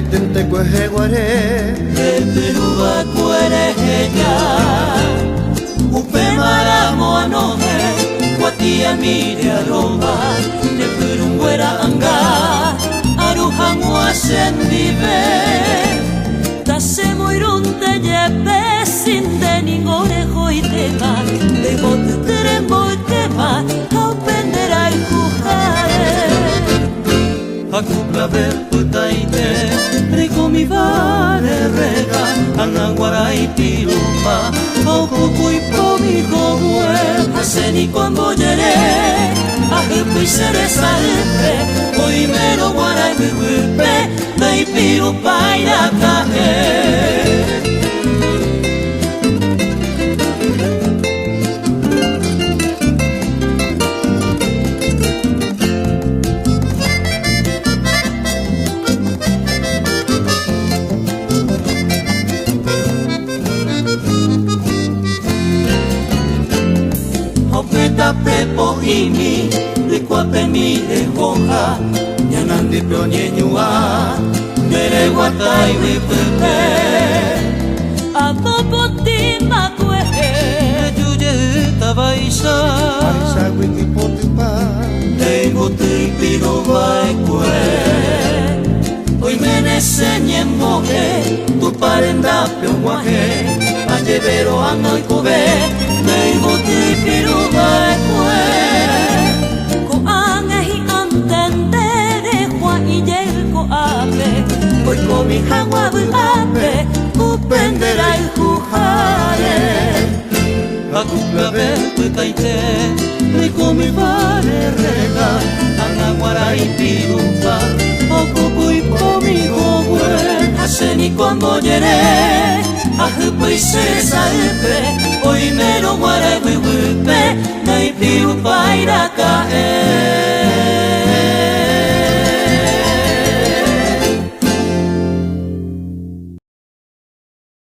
tente kue guare de Perúa cuerejeya upe maramo anoje guatia mire arroba de Perunguera anga aruhamua sendive tase moirunte yepe sinde ningore joitema de botere moitema haupendera ikujare Hakupla putaite Riko mi vare rega Ananguarai pirupa Okukui pomi gogue Haseni kwambojere Ahupui sere sarupe Oimero guarai bugupe Dai pirupa irakahe Opeta prepo imi, likuape mi de hoja, nyanandi pionyenyua, mere watai wipupe. Apopoti makwehe, juye tabaisa, Aisa wiki potupa tengo tipiro baikwe. Hoy me nesenye moje, tu parenda pionguaje, ayevero anoi kobe, tengo tipiro baikwe. Ko angehi antendere hua iyer ko ape, hoy ko mi hawa ape, upendera ilhujare. Hakupla putaite, Riko mi vare rega, Ananguarai pirupa, Okukui pomi gogue, Haseni kwambojere, Ahupui sere sarupe, Oimero guarai bugupe, Nai pirupa irakahe.